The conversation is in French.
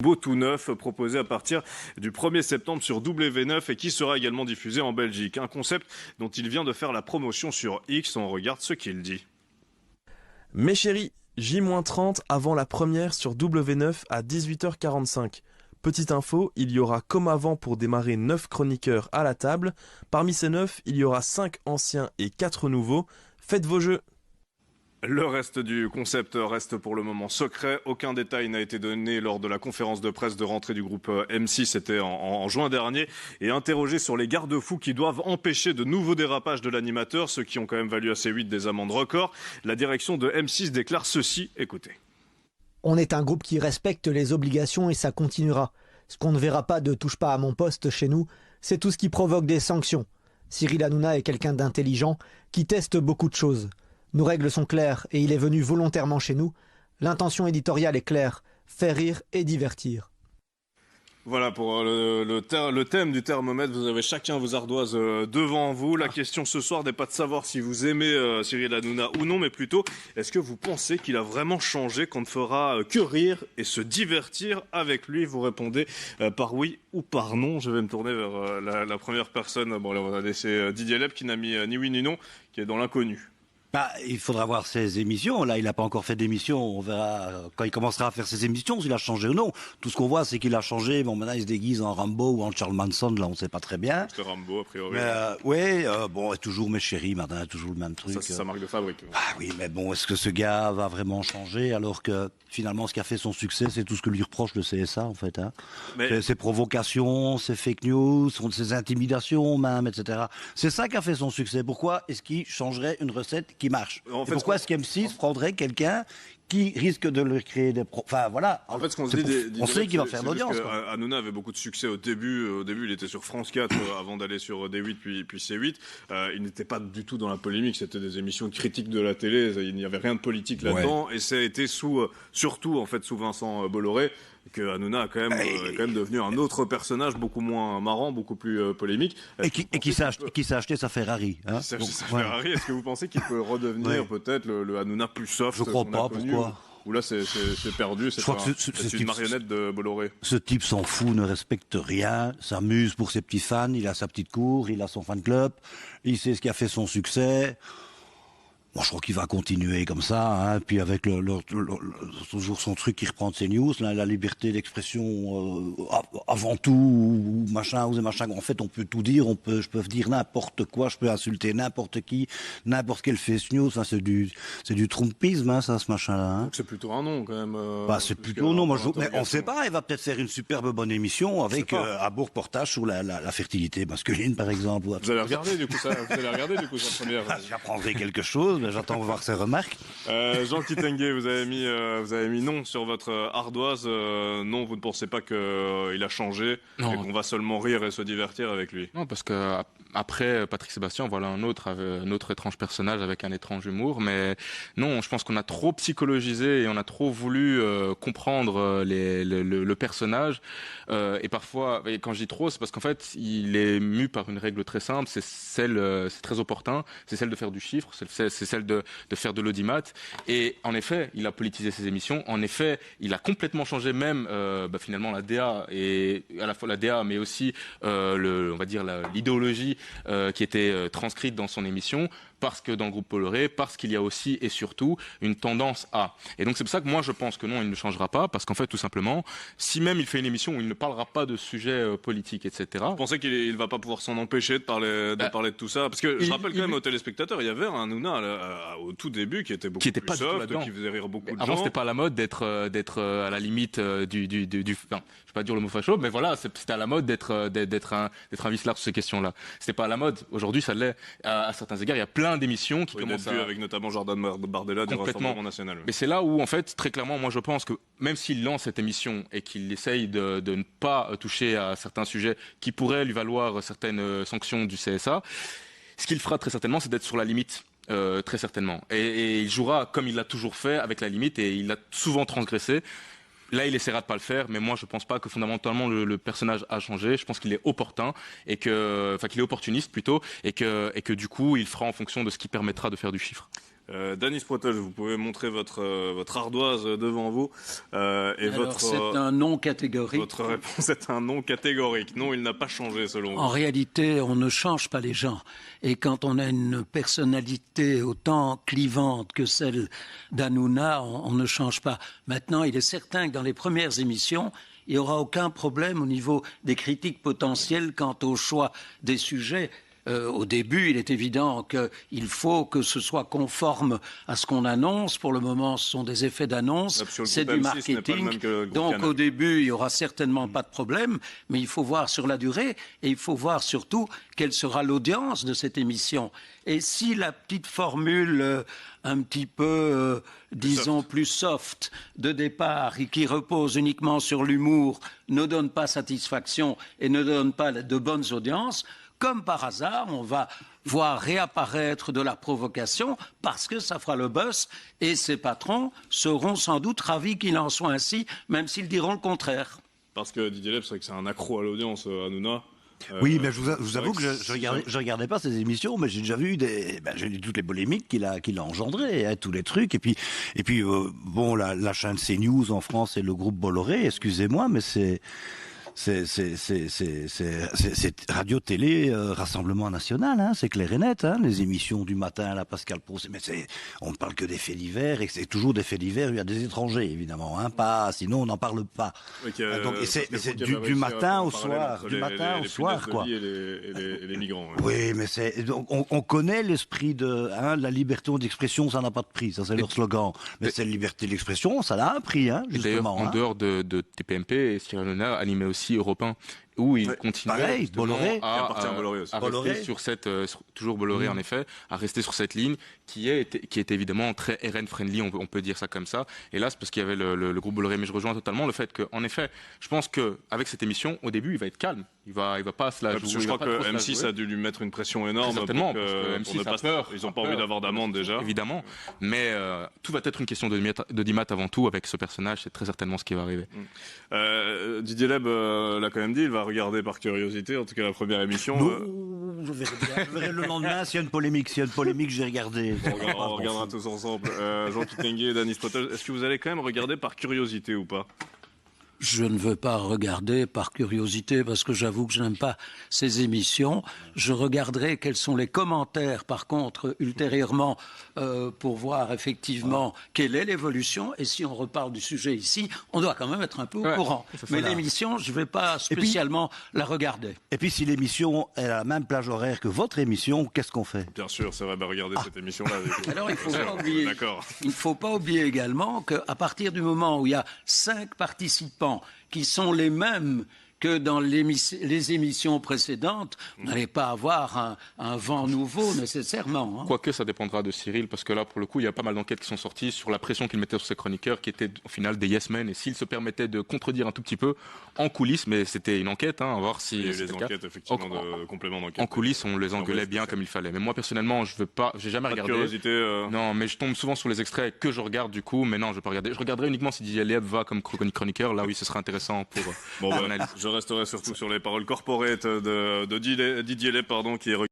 Beau tout neuf proposé à partir du 1er septembre sur W9 et qui sera également diffusé en Belgique. Un concept dont il vient de faire la promotion sur X. On regarde ce qu'il dit. Mes chéris, J-30 avant la première sur W9 à 18h45. Petite info, il y aura comme avant pour démarrer 9 chroniqueurs à la table. Parmi ces 9, il y aura 5 anciens et 4 nouveaux. Faites vos jeux. Le reste du concept reste pour le moment secret. Aucun détail n'a été donné lors de la conférence de presse de rentrée du groupe M6, c'était en juin dernier. Et interrogé sur les garde-fous qui doivent empêcher de nouveaux dérapages de l'animateur, ceux qui ont quand même valu à C8 des amendes records, la direction de M6 déclare ceci, écoutez. On est un groupe qui respecte les obligations et ça continuera. Ce qu'on ne verra pas de touche pas à mon poste chez nous, c'est tout ce qui provoque des sanctions. Cyril Hanouna est quelqu'un d'intelligent qui teste beaucoup de choses. Nos règles sont claires et il est venu volontairement chez nous. L'intention éditoriale est claire, faire rire et divertir. Voilà pour le thème du thermomètre. Vous avez chacun vos ardoises devant vous. La question ce soir n'est pas de savoir si vous aimez Cyril Hanouna ou non, mais plutôt, est-ce que vous pensez qu'il a vraiment changé, qu'on ne fera que rire et se divertir avec lui? Vous répondez par oui ou par non. Je vais me tourner vers la première personne. Bon, là, on va laisser Didier Leb qui n'a mis ni oui ni non, qui est dans l'inconnu. Il faudra voir ses émissions. Là, il n'a pas encore fait d'émissions. On verra quand il commencera à faire ses émissions s'il a changé ou non. Tout ce qu'on voit, c'est qu'il a changé. Bon, maintenant, il se déguise en Rambo ou en Charles Manson. Là, on ne sait pas très bien. C'est Rambo, a priori. Mais, bon, toujours mes chéris, maintenant, toujours le même truc. Ça, c'est sa marque de fabrique. Oui, mais bon, est-ce que ce gars va vraiment changer alors que finalement, ce qui a fait son succès, c'est tout ce que lui reproche le CSA, en fait. Hein. Ses provocations, ses fake news, ses intimidations même, etc. C'est ça qui a fait son succès. Pourquoi est-ce qu'il changerait une recette qui marche? En fait, pourquoi est-ce qu'M6 prendrait quelqu'un qui risque de lui créer des... Enfin, voilà. En fait, ce qu'on se dit... On sait qu'il va faire l'audience. Hanouna avait beaucoup de succès au début. Au début, il était sur France 4 avant d'aller sur D8 puis C8. Il n'était pas du tout dans la polémique. C'était des émissions critiques de la télé. Il n'y avait rien de politique là-dedans. Ouais. Et ça a été surtout, en fait, sous Vincent Bolloré, que Hanouna a quand même devenu un autre personnage beaucoup moins marrant, beaucoup plus polémique. Et qui s'est acheté sa Ferrari. Hein. Sa Ferrari. Est-ce que vous pensez qu'il peut redevenir peut-être le Hanouna plus soft? Je crois pas. Pourquoi? Ou là c'est perdu, c'est une marionnette de Bolloré. Ce type s'en fout, ne respecte rien, s'amuse pour ses petits fans, il a sa petite cour, il a son fan club, il sait ce qui a fait son succès. Moi, je crois qu'il va continuer comme ça, hein, puis avec toujours son truc qui reprend de ses news, la liberté d'expression avant tout, ou machin. En fait, on peut tout dire, je peux dire n'importe quoi, je peux insulter n'importe qui, n'importe quelle fake news. Ça, c'est du trumpisme, hein, ça, ce machin-là. Hein. Donc c'est plutôt un non, quand même. C'est plutôt non. Mais on ne sait pas. Il va peut-être faire une superbe bonne émission avec un beau reportage sur la fertilité masculine, par exemple. Vous allez regarder du coup ça. Sa première. J'apprendrai quelque chose. J'attends voir ses remarques. Jean Kitenge, vous avez mis non sur votre ardoise. Non, vous ne pensez pas qu'il a changé et qu'on va seulement rire et se divertir avec lui? Non, parce que après Patrick Sébastien, voilà un autre étrange personnage avec un étrange humour. Mais non, je pense qu'on a trop psychologisé et on a trop voulu comprendre le personnage. Et parfois, et quand je dis trop, c'est parce qu'en fait, il est mu par une règle très simple. C'est très opportun. C'est celle de faire du chiffre. C'est celle de faire de l'audimat. Et en effet, il a politisé ses émissions. En effet, il a complètement changé même finalement la DA, et à la fois la DA, mais aussi on va dire l'idéologie qui était transcrite dans son émission. Parce que dans le groupe Bolloré, parce qu'il y a aussi et surtout une tendance à. Et donc c'est pour ça que moi je pense que non, il ne changera pas, parce qu'en fait tout simplement, si même il fait une émission où il ne parlera pas de sujets politiques, etc. Vous pensez qu'il ne va pas pouvoir s'en empêcher de parler de tout ça? Parce que je rappelle quand même aux téléspectateurs, il y avait un Hanouna au tout début qui était beaucoup plus soft, qui faisait rire beaucoup de gens. Avant c'était pas à la mode d'être à la limite du je vais pas dire le mot facho, mais voilà, c'était à la mode d'être un vicelard sur ces questions-là. C'était pas à la mode. Aujourd'hui ça l'est à certains égards. Il y a plein d'émissions qui commencent avec notamment Jordan Bardella du Rassemblement National. Mais c'est là où, en fait, très clairement, moi je pense que même s'il lance cette émission et qu'il essaye de ne pas toucher à certains sujets qui pourraient lui valoir certaines sanctions du CSA, ce qu'il fera très certainement, c'est d'être sur la limite. Très certainement. Et il jouera comme il l'a toujours fait, avec la limite, et il l'a souvent transgressé. Là, il essaiera de pas le faire, mais moi, je pense pas que fondamentalement le personnage a changé. Je pense qu'il est opportun qu'il est opportuniste plutôt, et que du coup, il fera en fonction de ce qui permettra de faire du chiffre. Danis Protel, vous pouvez montrer votre ardoise devant vous. C'est un non catégorique. Votre réponse est un non catégorique. Non, il n'a pas changé selon vous. En réalité, on ne change pas les gens. Et quand on a une personnalité autant clivante que celle d'Hanouna, on ne change pas. Maintenant, il est certain que dans les premières émissions, il n'y aura aucun problème au niveau des critiques potentielles quant au choix des sujets. Au début, il est évident qu'il faut que ce soit conforme à ce qu'on annonce. Pour le moment, ce sont des effets d'annonce, c'est du marketing. Donc au début, il n'y aura certainement pas de problème, mais il faut voir sur la durée et il faut voir surtout quelle sera l'audience de cette émission. Et si la petite formule un petit peu, disons, plus soft de départ et qui repose uniquement sur l'humour ne donne pas satisfaction et ne donne pas de bonnes audiences, comme par hasard, on va voir réapparaître de la provocation parce que ça fera le buzz et ces patrons seront sans doute ravis qu'il en soit ainsi, même s'ils diront le contraire. Parce que Didier Leb, c'est vrai que c'est un accro à l'audience, Hanouna. Oui, mais je vous avoue que je regardais pas ces émissions, mais j'ai déjà vu j'ai vu toutes les polémiques qu'il a engendrées, hein, tous les trucs. Et puis bon, la chaîne CNews en France et le groupe Bolloré, excusez-moi, mais c'est radio-télé Rassemblement National, hein, c'est clair et net. Hein, les émissions du matin, la Pascal Pro, mais on ne parle que des faits divers, et c'est toujours des faits divers. Il y a des étrangers, évidemment, hein, pas. Sinon, on n'en parle pas. Donc, c'est du matin au soir, quoi. Et les migrants. Ouais. Oui, mais on connaît l'esprit de la liberté d'expression, ça n'a pas de prix, ça c'est leur slogan. Mais c'est la liberté d'expression, ça a un prix, hein, justement. D'ailleurs, en dehors de TPMP, Cyril Hanouna animait aussi Europe 1, où il continuait Bolloré, à rester sur cette toujours Bolloré en effet, à rester sur cette ligne qui est évidemment très RN friendly, on peut dire ça comme ça. Et là, c'est parce qu'il y avait le groupe Bolloré, mais je rejoins totalement le fait qu'en effet, je pense que avec cette émission, au début, il va être calme, il va pas se la jouer. Je crois que M6 a dû lui mettre une pression énorme. Certainement, parce que M6 a peur. Ils n'ont pas envie d'avoir d'amende déjà. Évidemment, mais tout va être une question d'audimat avant tout avec ce personnage. C'est très certainement ce qui va arriver. Didier Leb l'a quand même dit, il va regarder par curiosité, en tout cas la première émission. Je verrai le lendemain s'il y a une polémique. S'il y a une polémique, j'ai regardé. On regardera tous ensemble. Jean Kittengue et Danis Protel, est-ce que vous allez quand même regarder par curiosité ou pas ? Je ne veux pas regarder par curiosité parce que j'avoue que je n'aime pas ces émissions. Je regarderai quels sont les commentaires, par contre, ultérieurement, pour voir effectivement quelle est l'évolution. Et si on reparle du sujet ici, on doit quand même être un peu au courant. Mais l'émission, je ne vais pas spécialement la regarder. Et puis, si l'émission est à la même plage horaire que votre émission, qu'est-ce qu'on fait ? Bien sûr, ça va regarder cette émission-là. Alors, il ne faut pas oublier également qu'à partir du moment où il y a 5 participants qui sont les mêmes que dans les émissions précédentes, vous n'allez pas avoir un vent nouveau nécessairement. Hein. Quoique ça dépendra de Cyril, parce que là, pour le coup, il y a pas mal d'enquêtes qui sont sorties sur la pression qu'il mettait sur ses chroniqueurs, qui étaient au final des yes men, et s'il se permettait de contredire un tout petit peu en coulisses, mais c'était une enquête, hein, à voir si... Il y a eu des enquêtes, effectivement, de compléments d'enquête. En coulisses, on les engueulait bien comme il fallait. Mais moi, personnellement, j'ai jamais regardé. Curiosité, Non, mais je tombe souvent sur les extraits que je regarde du coup, mais non, je vais pas regarder. Je regarderai uniquement si Didier Leb va comme chroniqueur, là oui, ce sera intéressant pour l'analyse. Je resterai surtout sur les paroles corporate de Didier Leb, qui est